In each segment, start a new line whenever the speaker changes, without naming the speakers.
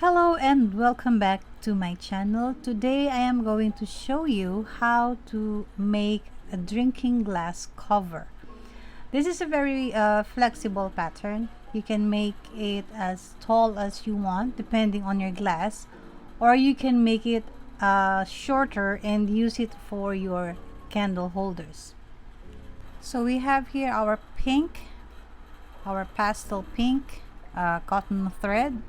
Hello and welcome back to my channel. Today I am going to show you how to make a drinking glass cover. This is a very flexible pattern. You can make it as tall as you want depending on your glass, or you can make it shorter and use it for your candle holders. So we have here our pastel pink cotton thread.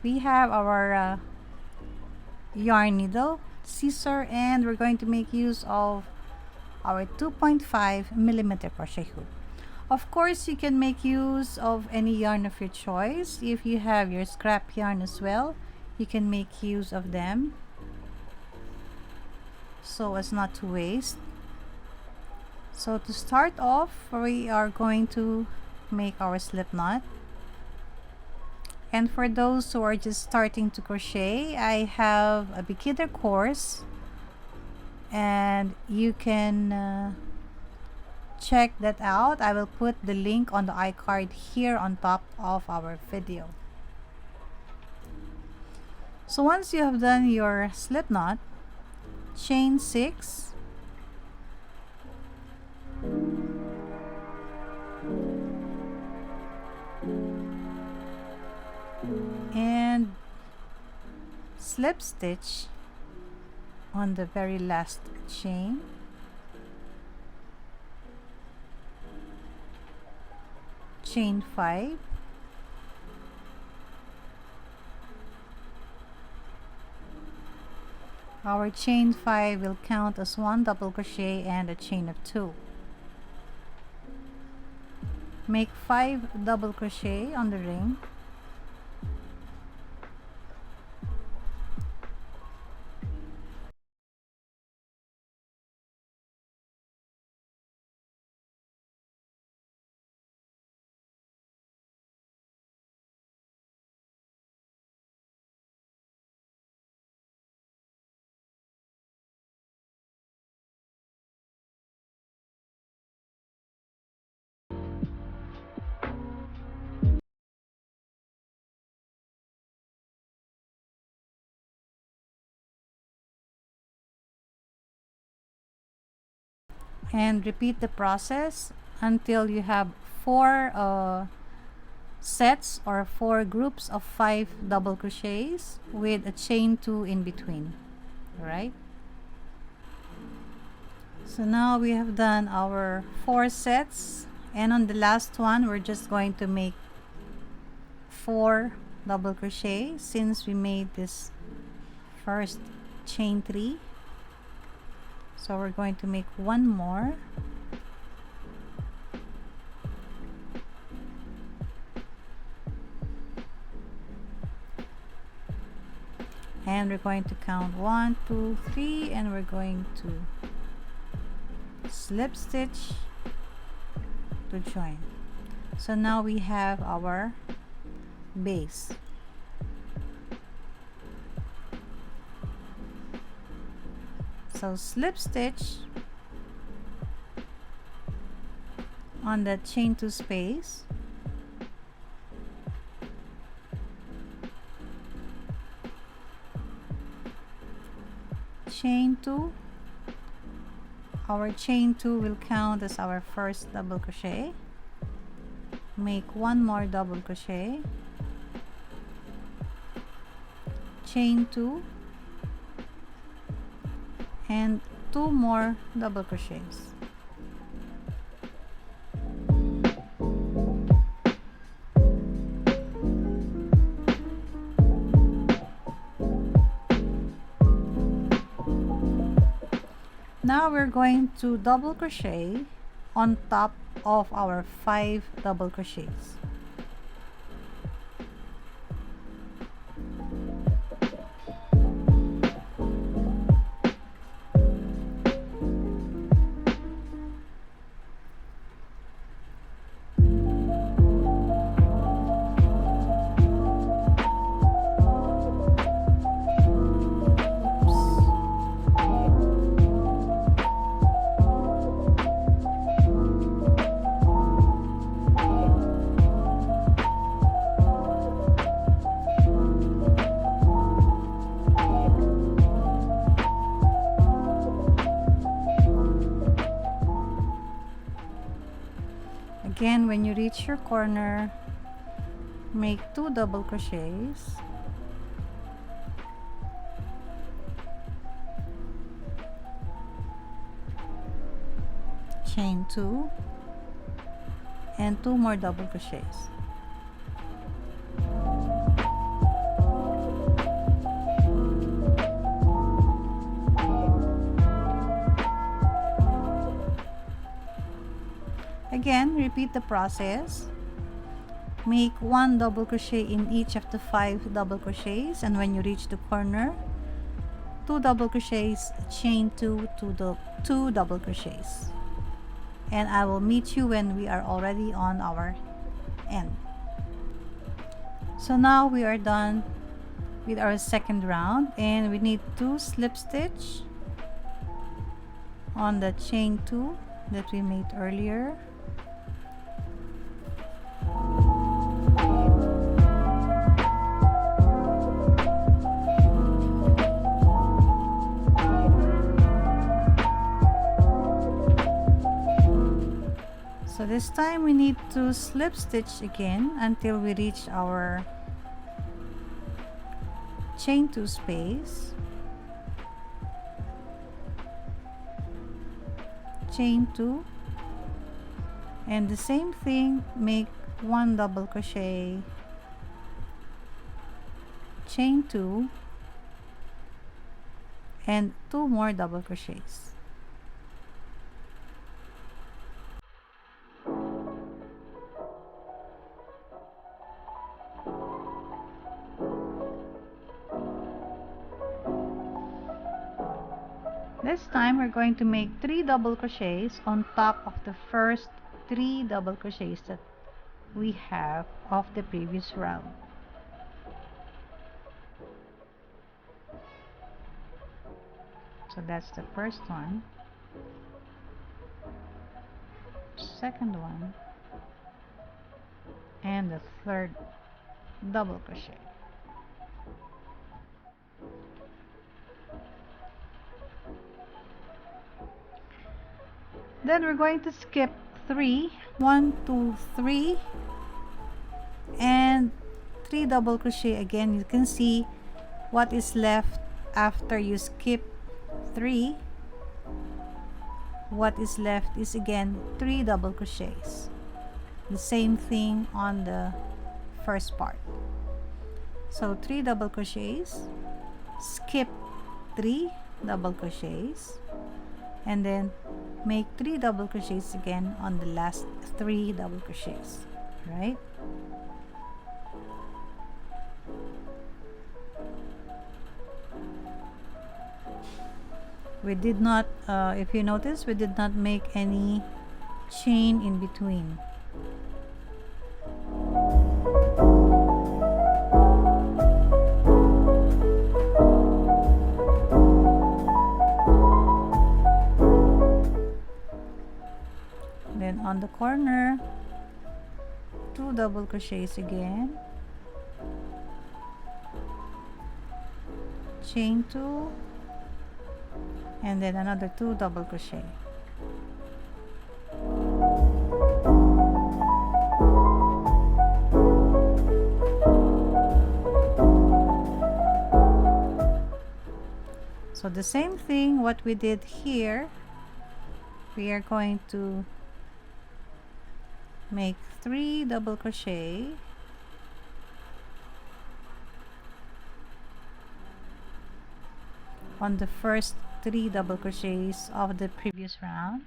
We have our yarn needle, scissor, and we're going to make use of our 2.5mm crochet hook. Of course, you can make use of any yarn of your choice. If you have your scrap yarn as well, you can make use of them so as not to waste. So to start off, we are going to make our slip knot. And for those who are just starting to crochet, I have a beginner course, and you can check that out. I will put the link on the iCard here on top of our video. So once you have done your slip knot, chain 6, and slip stitch on the very last chain, chain 5, our chain 5 will count as 1 double crochet and a chain of 2. Make 5 double crochet on the ring, and repeat the process until you have 4 sets or 4 groups of 5 double crochets with a chain 2 in between. All right, so now we have done our 4 sets, and on the last one we're just going to make 4 double crochet since we made this first chain 3. So we're going to make 1 more, and we're going to count 1, 2, 3, and we're going to slip stitch to join. So now we have our base. So slip stitch on the chain 2 space, chain 2, our chain 2 will count as our first double crochet, make 1 more double crochet, chain 2, and 2 more double crochets. Now we're going to double crochet on top of our 5 double crochets. when you reach your corner, make 2 double crochets, chain 2, and 2 more double crochets. Again, repeat the process. Make 1 double crochet in each of the 5 double crochets, and when you reach the corner, 2 double crochets, chain 2, 2 double crochets. And I will meet you when we are already on our end. So now we are done with our second round, and we need to slip stitch on the chain 2 that we made earlier. So this time we need to slip stitch again until we reach our chain 2 space, chain 2, and the same thing, make 1 double crochet, chain 2, and 2 more double crochets. This time we're going to make 3 double crochets on top of the first 3 double crochets that we have of the previous round. So that's the first one, second one, and the third double crochet. Then we're going to skip 3, 1, 2, 3, and 3 double crochet again. You can see what is left after you skip 3. What is left is again 3 double crochets. The same thing on the first part. So 3 double crochets, skip 3 double crochets, and then make 3 double crochets again on the last 3 double crochets, right? We did not, if you notice, we did not make any chain in between. Then on the corner, 2 double crochets again, chain 2, and then another 2 double crochet. So the same thing what we did here, we are going to make 3 double crochet, on the first 3 double crochets of the previous round.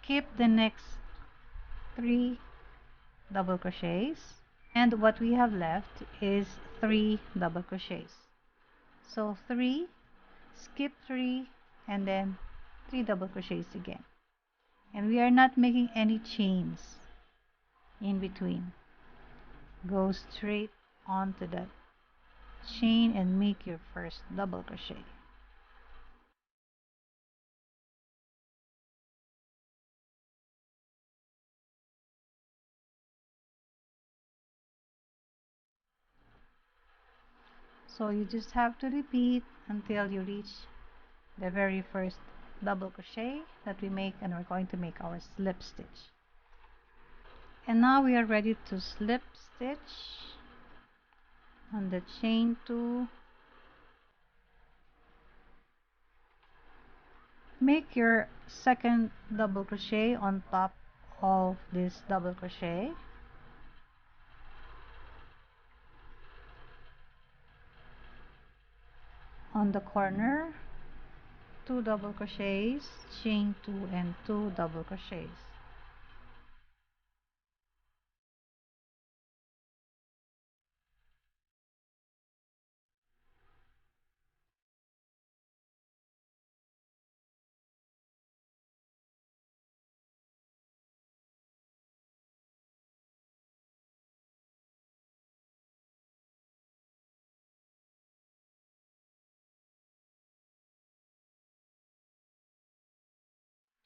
Skip the next 3 double crochets, and what we have left is 3 double crochets. So 3, skip 3, and then 3 double crochets again. And we are not making any chains in between. Go straight onto the chain and make your first double crochet. So you just have to repeat until you reach the very first double crochet that we make, and we're going to make our slip stitch. And now we are ready to slip stitch on the chain 2. Make your second double crochet on top of this double crochet. On the corner, 2 double crochets, chain 2 and 2 double crochets.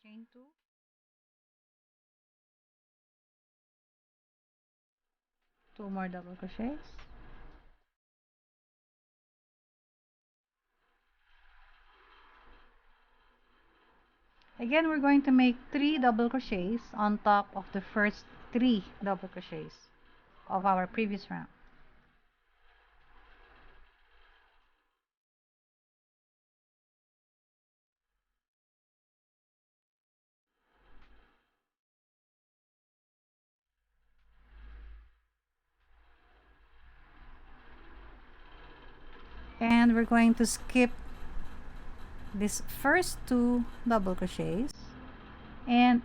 Chain 2, 2 more double crochets. Again, we're going to make 3 double crochets on top of the first 3 double crochets of our previous round. And we're going to skip this first 2 double crochets and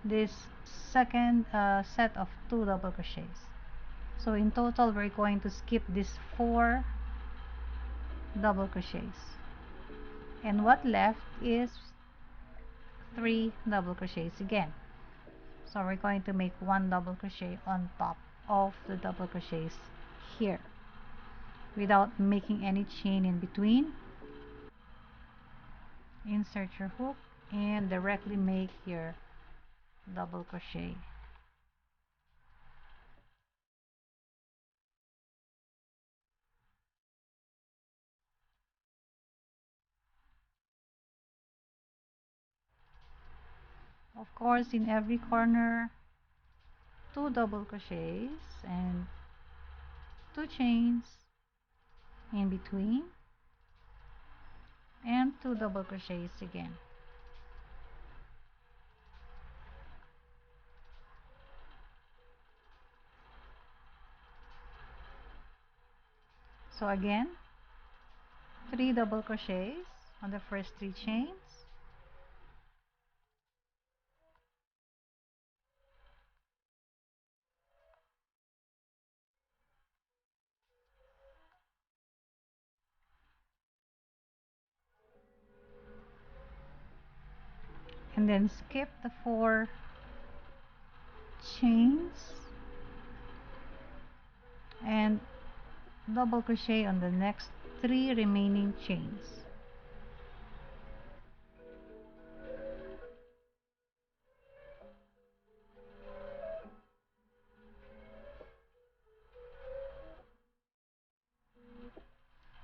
this second set of 2 double crochets. So in total we're going to skip this 4 double crochets, and what left is 3 double crochets again. So we're going to make 1 double crochet on top of the double crochets here without making any chain in between. Insert your hook and directly make your double crochet. Of course, in every corner, 2 double crochets and 2 chains in between and 2 double crochets again. So again, 3 double crochets on the first 3 chains, and then skip the 4 chains and double crochet on the next 3 remaining chains.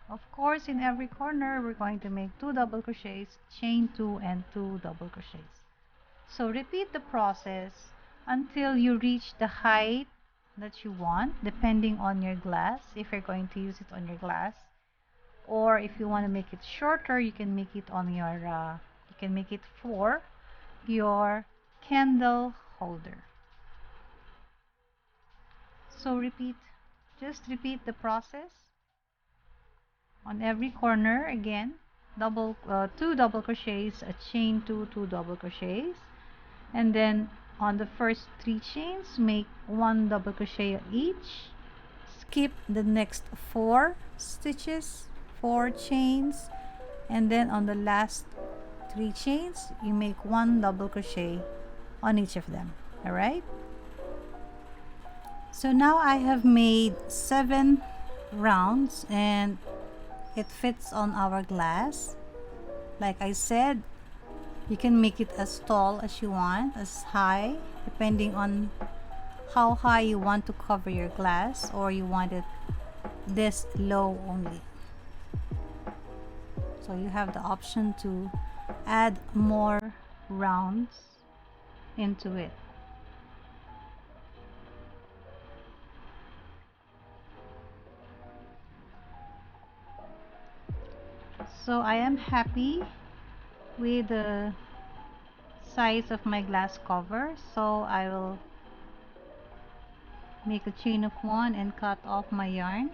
Of course, in every corner we're going to make 2 double crochets, chain 2 and 2 double crochets. So repeat the process until you reach the height that you want, depending on your glass, if you're going to use it on your glass, or if you want to make it shorter, you can make it on your you can make it for your candle holder. So just repeat the process on every corner. Again, 2 double crochets, a chain 2, 2 double crochets, and then on the first 3 chains make 1 double crochet each. Skip the next 4 stitches, 4 chains, and then on the last 3 chains you make 1 double crochet on each of them. All right, so now I have made 7 rounds and it fits on our glass. Like I said, you can make it as tall as you want, as high, depending on how high you want to cover your glass, or you want it this low only. So you have the option to add more rounds into it. So I am happy with the size of my glass cover, so I will make a chain of 1 and cut off my yarn.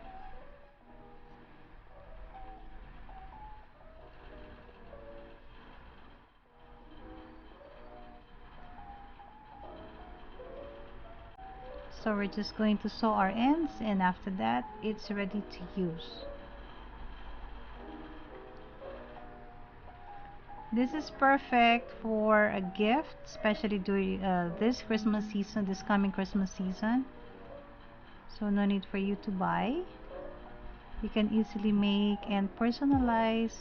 So we're just going to sew our ends, and after that it's ready to use. This is perfect for a gift, especially during this Christmas season, this coming Christmas season. So no need for you to buy. You can easily make and personalize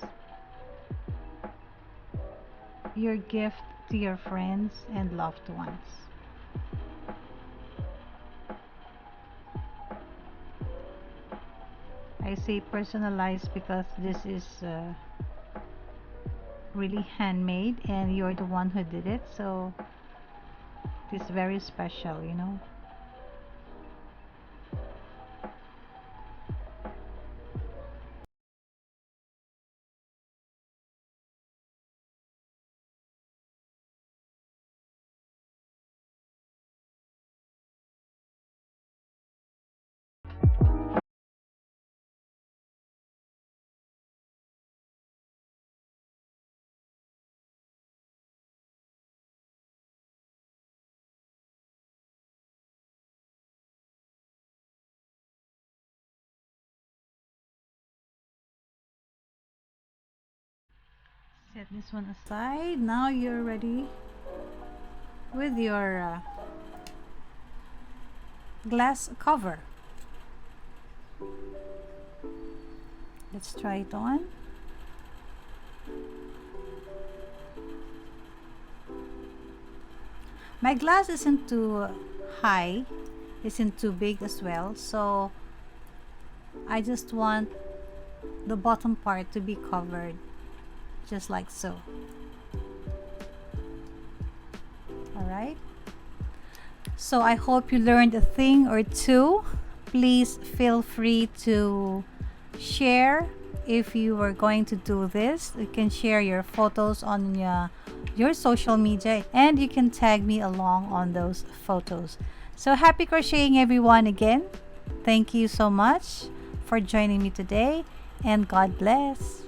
your gift to your friends and loved ones. I say personalized because this is really handmade and you're the one who did it, so it's very special, you know. Set this one aside. Now you're ready with your glass cover. Let's try it on. My glass isn't too high, isn't too big as well, so I just want the bottom part to be covered, just like so. Alright, so I hope you learned a thing or two. Please feel free to share if you were going to do this. You can share your photos on your social media, and you can tag me along on those photos. So happy crocheting, everyone. Again, thank you so much for joining me today, and God bless.